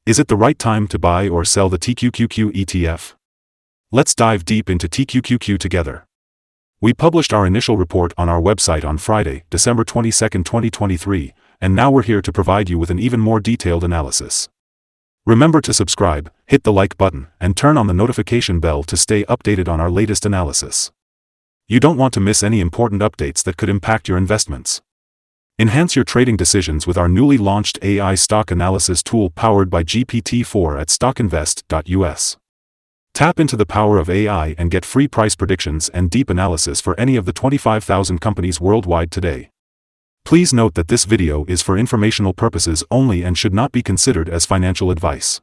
Is it the right time to buy or sell the TQQQ ETF? Let's dive deep into TQQQ together. We published our initial report on our website on Friday, December 22, 2023, and now we're here to provide you with an even more detailed analysis. Remember to subscribe, hit the like button, and turn on the notification bell to stay updated on our latest analysis. You don't want to miss any important updates that could impact your investments. Enhance your trading decisions with our newly launched AI stock analysis tool powered by GPT-4 at StockInvest.us. Tap into the power of AI and get free price predictions and deep analysis for any of the 25,000 companies worldwide today. Please note that this video is for informational purposes only and should not be considered as financial advice.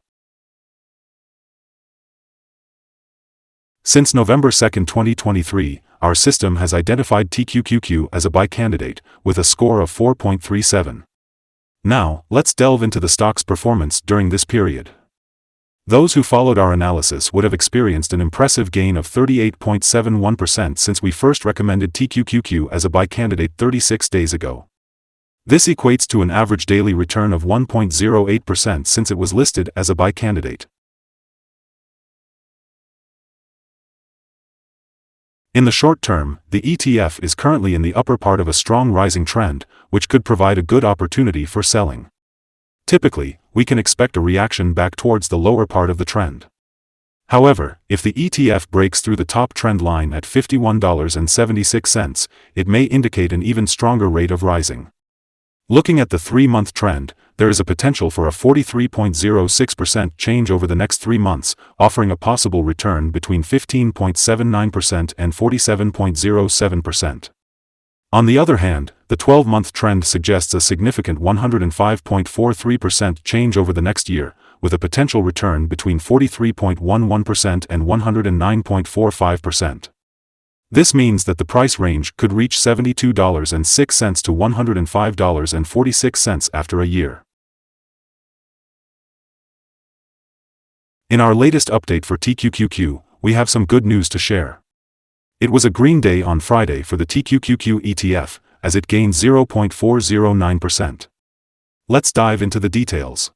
Since November 2, 2023, our system has identified TQQQ as a buy candidate, with a score of 4.37. Now, let's delve into the stock's performance during this period. Those who followed our analysis would have experienced an impressive gain of 38.71% since we first recommended TQQQ as a buy candidate 36 days ago. This equates to an average daily return of 1.08% since it was listed as a buy candidate. In the short term, the ETF is currently in the upper part of a strong rising trend, which could provide a good opportunity for selling. Typically, we can expect a reaction back towards the lower part of the trend. However, if the ETF breaks through the top trend line at $51.76, it may indicate an even stronger rate of rising. Looking at the 3-month trend, there is a potential for a 43.06% change over the next 3 months, offering a possible return between 15.79% and 47.07%. On the other hand, the 12-month trend suggests a significant 105.43% change over the next year, with a potential return between 43.11% and 109.45%. This means that the price range could reach $72.06 to $105.46 after a year. In our latest update for TQQQ, we have some good news to share. It was a green day on Friday for the TQQQ ETF, as it gained 0.409%. Let's dive into the details.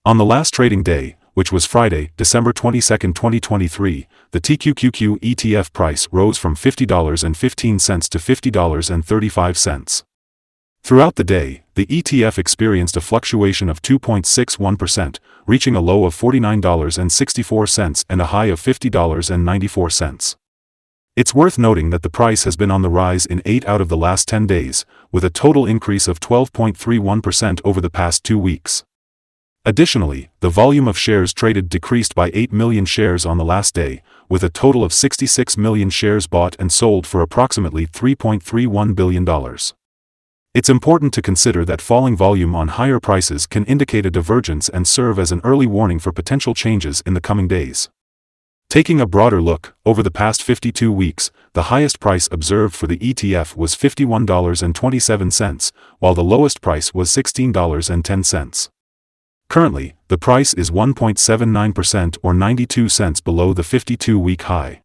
On the last trading day, which was Friday, December 22, 2023, the TQQQ ETF price rose from $50.15 to $50.35. Throughout the day, the ETF experienced a fluctuation of 2.61%, reaching a low of $49.64 and a high of $50.94. It's worth noting that the price has been on the rise in 8 out of the last 10 days, with a total increase of 12.31% over the past 2 weeks. Additionally, the volume of shares traded decreased by 8 million shares on the last day, with a total of 66 million shares bought and sold for approximately $3.31 billion. It's important to consider that falling volume on higher prices can indicate a divergence and serve as an early warning for potential changes in the coming days. Taking a broader look, over the past 52 weeks, the highest price observed for the ETF was $51.27, while the lowest price was $16.10. Currently, the price is 1.79% or 92 cents below the 52-week high.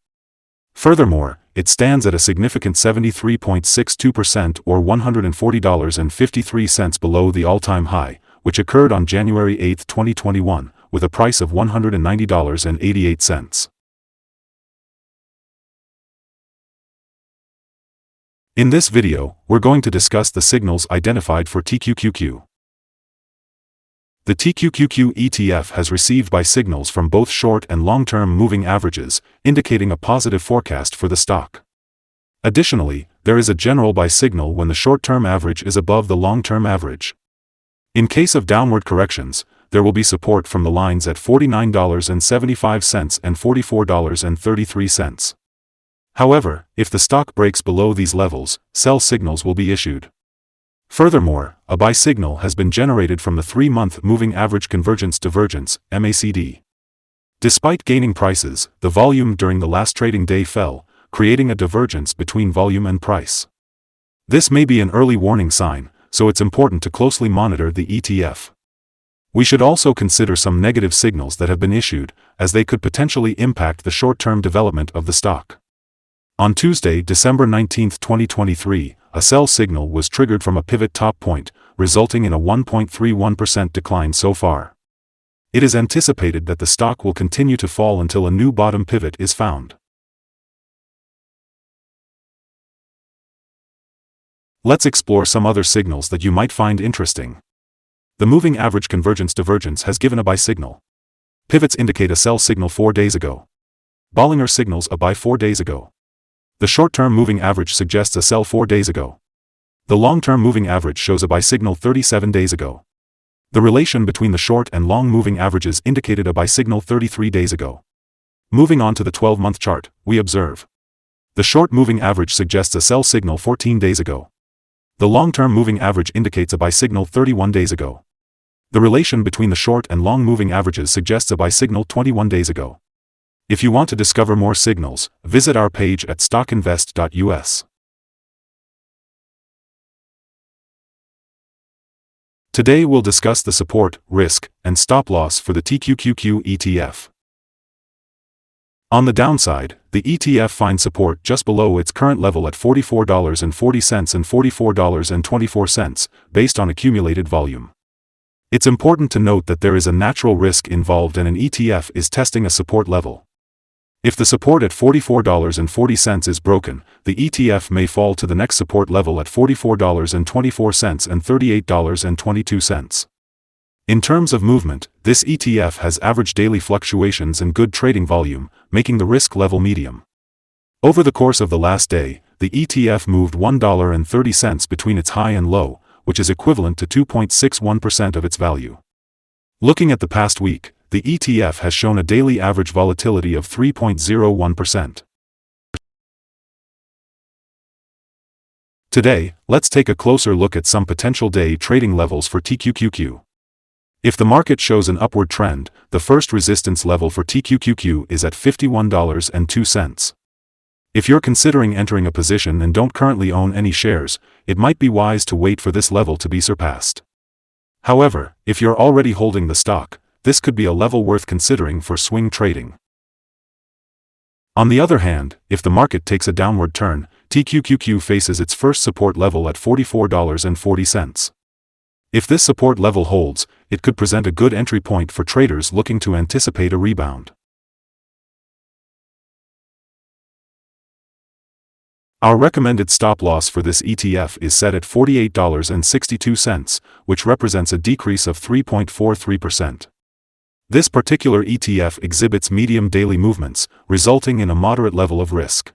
Furthermore, it stands at a significant 73.62% or $140.53 below the all-time high, which occurred on January 8, 2021, with a price of $190.88. In this video, we're going to discuss the signals identified for TQQQ. The TQQQ ETF has received buy signals from both short and long-term moving averages, indicating a positive forecast for the stock. Additionally, there is a general buy signal when the short-term average is above the long-term average. In case of downward corrections, there will be support from the lines at $49.75 and $44.33. However, if the stock breaks below these levels, sell signals will be issued. Furthermore, a buy signal has been generated from the 3-month Moving Average Convergence Divergence, MACD. Despite gaining prices, the volume during the last trading day fell, creating a divergence between volume and price. This may be an early warning sign, so it's important to closely monitor the ETF. We should also consider some negative signals that have been issued, as they could potentially impact the short-term development of the stock. On Tuesday, December 19, 2023, a sell signal was triggered from a pivot top point, resulting in a 1.31% decline so far. It is anticipated that the stock will continue to fall until a new bottom pivot is found. Let's explore some other signals that you might find interesting. The moving average convergence divergence has given a buy signal. Pivots indicate a sell signal 4 days ago. Bollinger signals a buy 4 days ago. The short-term moving average suggests a sell 4 days ago. The long-term moving average shows a buy signal 37 days ago. The relation between the short and long moving averages indicated a buy signal 33 days ago. Moving on to the 12-month chart, we observe. The short moving average suggests a sell signal 14 days ago. The long-term moving average indicates a buy signal 31 days ago. The relation between the short and long moving averages suggests a buy signal 21 days ago. If you want to discover more signals, visit our page at StockInvest.us. Today we'll discuss the support, risk, and stop loss for the TQQQ ETF. On the downside, the ETF finds support just below its current level at $44.40 and $44.24, based on accumulated volume. It's important to note that there is a natural risk involved and an ETF is testing a support level. If the support at $44.40 is broken, the ETF may fall to the next support level at $44.24 and $38.22. In terms of movement, this ETF has average daily fluctuations and good trading volume, making the risk level medium. Over the course of the last day, the ETF moved $1.30 between its high and low, which is equivalent to 2.61% of its value. Looking at the past week, the ETF has shown a daily average volatility of 3.01%. Today, let's take a closer look at some potential day trading levels for TQQQ. If the market shows an upward trend, the first resistance level for TQQQ is at $51.02. If you're considering entering a position and don't currently own any shares, it might be wise to wait for this level to be surpassed. However, if you're already holding the stock, this could be a level worth considering for swing trading. On the other hand, if the market takes a downward turn, TQQQ faces its first support level at $44.40. If this support level holds, it could present a good entry point for traders looking to anticipate a rebound. Our recommended stop loss for this ETF is set at $48.62, which represents a decrease of 3.43%. This particular ETF exhibits medium daily movements, resulting in a moderate level of risk.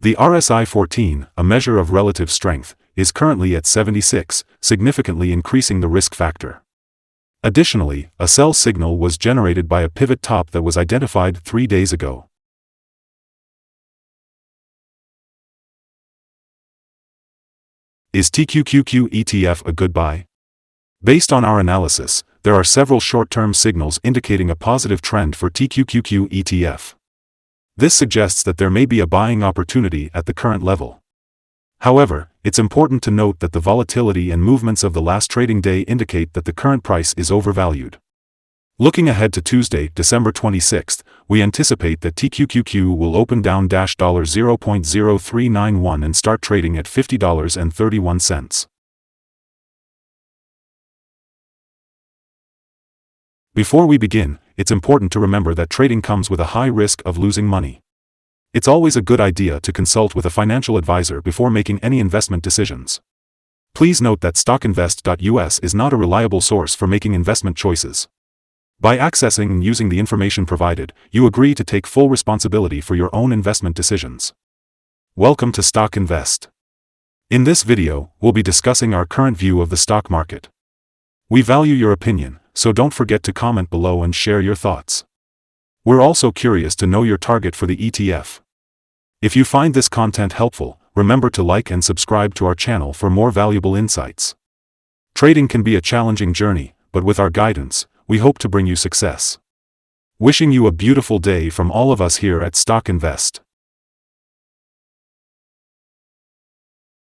The RSI 14, a measure of relative strength, is currently at 76, significantly increasing the risk factor. Additionally, a sell signal was generated by a pivot top that was identified 3 days ago. Is TQQQ ETF a good buy? Based on our analysis, there are several short-term signals indicating a positive trend for TQQQ ETF. This suggests that there may be a buying opportunity at the current level. However, it's important to note that the volatility and movements of the last trading day indicate that the current price is overvalued. Looking ahead to Tuesday, December 26, we anticipate that TQQQ will open down $0.0391 and start trading at $50.31. Before we begin, it's important to remember that trading comes with a high risk of losing money. It's always a good idea to consult with a financial advisor before making any investment decisions. Please note that StockInvest.us is not a reliable source for making investment choices. By accessing and using the information provided, you agree to take full responsibility for your own investment decisions. Welcome to Stock Invest. In this video, we'll be discussing our current view of the stock market. We value your opinion, so don't forget to comment below and share your thoughts. We're also curious to know your target for the ETF. If you find this content helpful, remember to like and subscribe to our channel for more valuable insights. Trading can be a challenging journey, but with our guidance, we hope to bring you success. Wishing you a beautiful day from all of us here at Stock Invest.